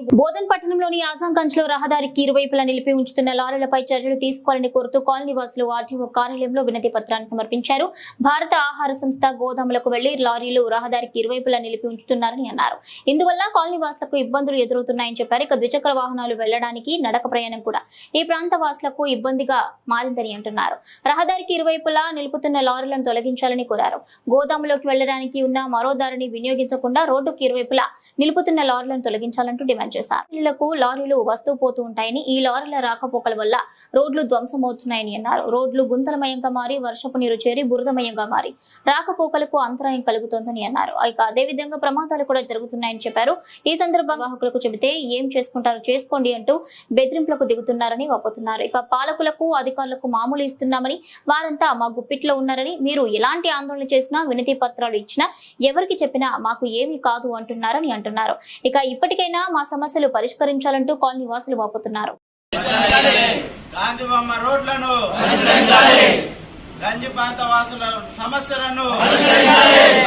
బోధన్ పట్టణంలోని ఆజంగంజ్ లో రహదారికి ఇరువైపులా నిలిపి ఉంచుతున్న లారీలపై చర్యలు తీసుకోవాలని కోరుతూ కాలనీ వాసులు ఆర్టీఓ కార్యాలయంలో వినతి పత్రాన్ని సమర్పించారు. భారత ఆహార సంస్థ గోదాములకు వెళ్లి లారీలు రహదారికి ఇరువైపులా నిలిపి ఉంచుతున్నారని అన్నారు. ఇందువల్ల కాలనీ వాసులకు ఇబ్బందులు ఎదురవుతున్నాయని చెప్పారు. ఇక ద్విచక్ర వాహనాలు వెళ్లడానికి నడక ప్రయాణం కూడా ఈ ప్రాంత వాసులకు ఇబ్బందిగా మారిందని అంటున్నారు. రహదారికి ఇరువైపులా నిలుపుతున్న లారీలను తొలగించాలని కోరారు. గోదాములోకి వెళ్లడానికి ఉన్న మరో దారిని వినియోగించకుండా రోడ్డుకు ఇరువైపులా నిలుపుతున్న లారీలను తొలగించాలంటూ డిమాండ్ చేశారు. ఇళ్లకు లారీలు వస్తూ పోతూ ఉంటాయని, ఈ లారీల రాకపోకల వల్ల రోడ్లు ధ్వంసమవుతున్నాయని అన్నారు. రోడ్లు గుంతలమయంగా మారి వర్షపు నీరు చేరి బురదమయంగా మారి రాకపోకలకు అంతరాయం కలుగుతోందని అన్నారు. ఇక అదేవిధంగా ప్రమాదాలు కూడా జరుగుతున్నాయని చెప్పారు. ఈ సందర్భంగా వాహకులకు చెబితే ఏం చేసుకుంటారో చేసుకోండి అంటూ బెదిరింపులకు దిగుతున్నారని వాపోతున్నారు. ఇక పాలకులకు అధికారులకు మామూలు ఇస్తున్నామని, వారంతా మా గుప్పిట్లో ఉన్నారని, మీరు ఎలాంటి ఆందోళన చేసినా వినతి పత్రాలు ఇచ్చినా ఎవరికి చెప్పినా మాకు ఏమీ కాదు అంటున్నారని అంటున్నారు. ఇక ఇప్పటికైనా మా సమస్యలు పరిష్కరించాలంటూ కాలనీ వాసులు వాపోతున్నారు. గాంధీబొమ్మ రోడ్లను గంజి ప్రాంత వాసుల సమస్యలను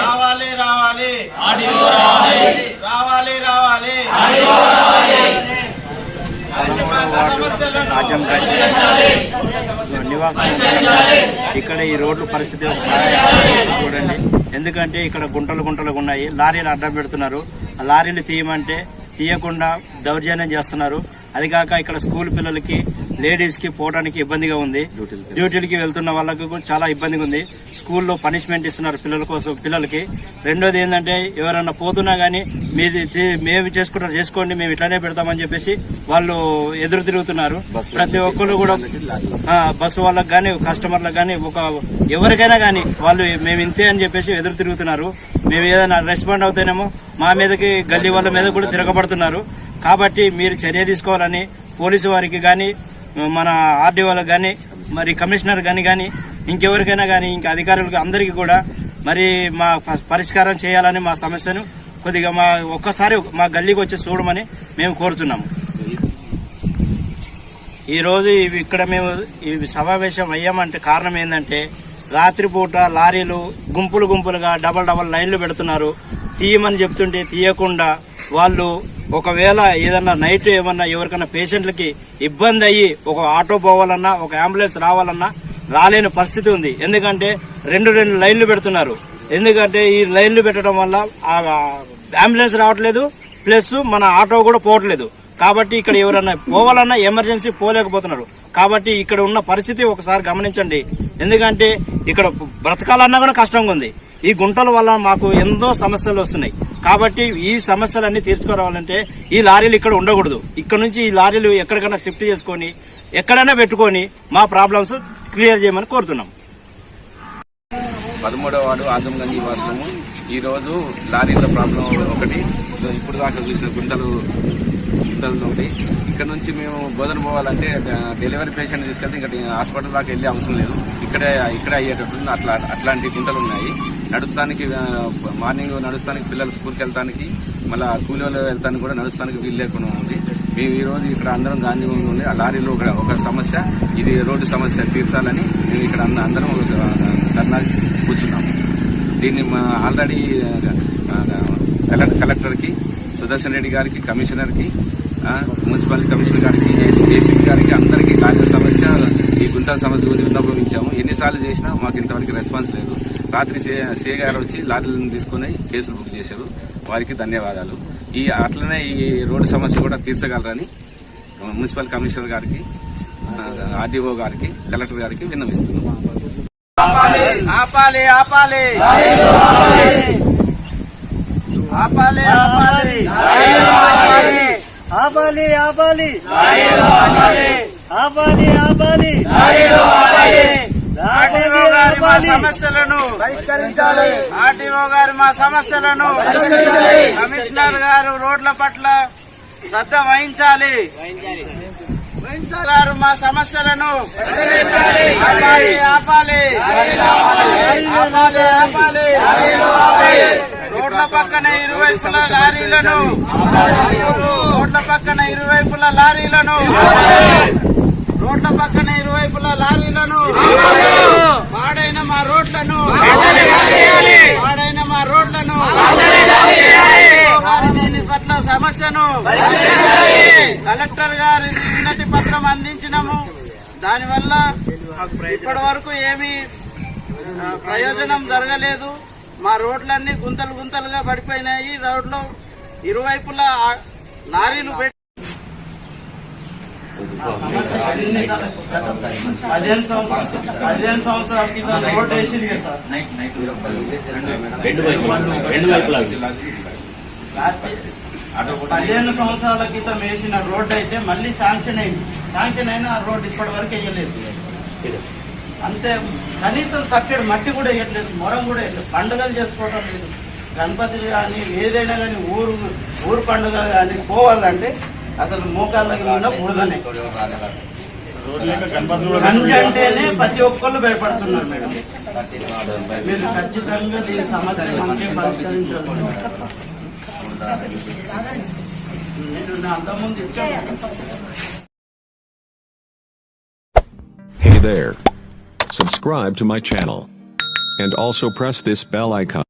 రావాలి రావాలి రావాలి రావాలి నివాసం ఇక్కడ ఈ రోడ్ల పరిస్థితి చూడండి. ఎందుకంటే ఇక్కడ గుంటలుగా ఉన్నాయి. లారీలు అడ్డం పెడుతున్నారు. ఆ లారీలు తీయమంటే తీయకుండా దౌర్జన్యం చేస్తున్నారు. అది కాక ఇక్కడ స్కూల్ పిల్లలకి, లేడీస్ కి పోవడానికి ఇబ్బందిగా ఉంది. డ్యూటీలకి వెళ్తున్న వాళ్ళకి కూడా చాలా ఇబ్బందిగా ఉంది. స్కూల్లో పనిష్మెంట్ ఇస్తున్నారు పిల్లలకి. రెండోది ఏంటంటే ఎవరన్నా పోతున్నా గానీ మేము చేసుకోండి, మేము ఇట్లానే పెడతామని చెప్పేసి వాళ్ళు ఎదురు తిరుగుతున్నారు. ప్రతి ఒక్కరు కూడా బస్సు వాళ్ళకి గానీ, కస్టమర్లకు గానీ, ఎవరికైనా గానీ వాళ్ళు మేము ఇంతే అని చెప్పేసి ఎదురు తిరుగుతున్నారు. మేము ఏదైనా రెస్పాండ్ అవుతానేమో మా మీదకి, గల్లీ వాళ్ళ మీద కూడా తిరగబడుతున్నారు. కాబట్టి మీరు చర్య తీసుకోవాలని పోలీసు వారికి కానీ, మన ఆర్డీఓలకు కానీ, మరి కమిషనర్ కానీ ఇంకెవరికైనా కానీ, ఇంకా అధికారులకు అందరికీ కూడా మరి మా పరిష్కారం చేయాలని, మా సమస్యను కొద్దిగా ఒక్కసారి మా గల్లీకి వచ్చి చూడమని మేము కోరుతున్నాము. ఈరోజు ఇక్కడ మేము ఈ సమావేశం అయ్యామంటే కారణం ఏంటంటే, రాత్రిపూట లారీలు గుంపులుగా డబల్ లైన్లు పెడుతున్నారు. తీయమని చెప్తుంటే తీయకుండా వాళ్ళు ఒకవేళ ఏదన్నా నైట్ ఏమన్నా ఎవరికన్నా పేషెంట్లకి ఇబ్బంది అయ్యి ఒక ఆటో పోవాలన్నా, ఒక అంబులెన్స్ రావాలన్నా రాలేని పరిస్థితి ఉంది. ఎందుకంటే రెండు లైన్లు పెడుతున్నారు. ఎందుకంటే ఈ లైన్లు పెట్టడం వల్ల అంబులెన్స్ రావట్లేదు, ప్లస్ మన ఆటో కూడా పోవట్లేదు. కాబట్టి ఇక్కడ ఎవరన్నా పోవాలన్నా ఎమర్జెన్సీ పోలేకపోతున్నారు. కాబట్టి ఇక్కడ ఉన్న పరిస్థితి ఒకసారి గమనించండి. ఎందుకంటే ఇక్కడ బ్రతకాలన్నా కూడా కష్టంగా ఉంది. ఈ గుంటల వల్ల మాకు ఎంతో సమస్యలు వస్తున్నాయి. కాబట్టి ఈ సమస్యలన్నీ తీర్చుకోవాలంటే ఈ లారీలు ఇక్కడ ఉండకూడదు. ఇక్కడ నుంచి ఈ లారీలు ఎక్కడికైనా షిఫ్ట్ చేసుకొని ఎక్కడైనా పెట్టుకొని మా ప్రాబ్లమ్స్ క్లియర్ చేయమని కోరుతున్నాం. 13వ వార్డు ఆజంగంజ్ నివాసము. ఈ రోజు లారీల ప్రాబ్లం ఒకటి, ఇప్పుడు దాకా చూసిన గుంటలు ఒకటి. ఇక్కడ నుంచి మేము బోధన పోవాలంటే డెలివరీ పేషెంట్ తీసుకెళ్తే ఇంకా హాస్పిటల్ దాకా వెళ్ళే అవసరం లేదు. ఇక్కడే అయ్యేటట్టుంది. అట్లాంటి గుంటలు ఉన్నాయి. నడుస్తానికి మార్నింగ్ నడుస్తానికి, పిల్లలు స్కూల్కి వెళ్తానికి, మళ్ళీ కూలీలు వెళ్తానికి కూడా నడుస్తానికి వీలు లేకుండా ఉంది. మేము ఈ రోజు ఇక్కడ అందరం గాంధీ ఉంది. ఆ లారీలో ఒక సమస్య, ఇది రోడ్డు సమస్య తీర్చాలని మేము ఇక్కడ అందరం ధర్నా కూర్చున్నాము. దీన్ని ఆల్రెడీ కలెక్టర్కి, సుదర్శన్ రెడ్డి గారికి, కమిషనర్కి, మున్సిపాలిటీ కమిషనర్ గారికి, ఏసీపీ గారికి అందరికీ లారీల సమస్య, ఈ గుంటల సమస్య గురించి విన్నవించాము. ఎన్నిసార్లు చేసినా మాకు ఇంతవరకు రెస్పాన్స్ లేదు. రాత్రి సే గారు వచ్చి లారీలను తీసుకుని కేసులు బుక్ చేశారు. వారికి ధన్యవాదాలు. అట్లనే ఈ రోడ్డు సమస్య కూడా తీర్చగలరని మున్సిపల్ కమిషనర్ గారికి, ఆర్డీఓ గారికి, కలెక్టర్ గారికి విన్నవిస్తున్నాం. ఆపాలి ఆపాలి ఆపాలి ఆపాలి ఆపాలి ఆపాలి ఆర్టీఓ గారి మా సమస్యలను పరిష్కరించాలి. ఆర్టీఓ గారు మా సమస్యలను పరిష్కరించాలి. కమిషనర్ గారు రోడ్ల పట్ల శ్రద్ధ వహించాలి. గారు మా సమస్యలను ఆపాలి ఆపాలి ఆపాలి ఆపాలి. రోడ్ల పక్కన ఇరువైపుల లారీలను, రోడ్ల పక్కన ఇరువైపుల లారీలను, రోడ్ల పక్కన ఇరువైపుల లారీలను, పాడైన మా రోడ్లను, పాడైన మా రోడ్లను, వారి దీని పట్ల సమస్యను కలెక్టర్ గారి వినతి పత్రం అందించినాము. దానివల్ల ఇప్పటి వరకు ఏమీ ప్రయోజనం జరగలేదు. మా రోడ్లన్నీ గుంతలు గుంతలుగా పడిపోయినాయి. రోడ్లు ఇరువైపులా లారీలు పెట్టి 15 సంవత్సరాల క్రితం రోడ్ వేసింది కదా సార్. 15 సంవత్సరాల క్రితం వేసిన రోడ్ అయితే మళ్ళీ శాంక్షన్ అయింది. శాంక్షన్ అయినా ఆ రోడ్ ఇప్పటి వరకు వేయలేదు. అంతే, కనీసం కట్టెడు మట్టి కూడా వేయట్లేదు, మొరం కూడా వేయట్లేదు. పండుగలు చేసుకోవడం లేదు. గణపతి కానీ ఏదైనా కానీ ఊరు పండుగ కానీ పోవాలంటే అసలు మోకాళ్ళకి ఉన్న బురదనే. గంజి అంటేనే ప్రతి ఒక్కళ్ళు భయపడుతున్నారు మేడం. మీరు ఖచ్చితంగా దీని సమస్య మనకే పరిష్కరించాలి. నేను నా అంతకుముందు ఇచ్చాను. Hey there. Subscribe to my channel. And also press this bell icon.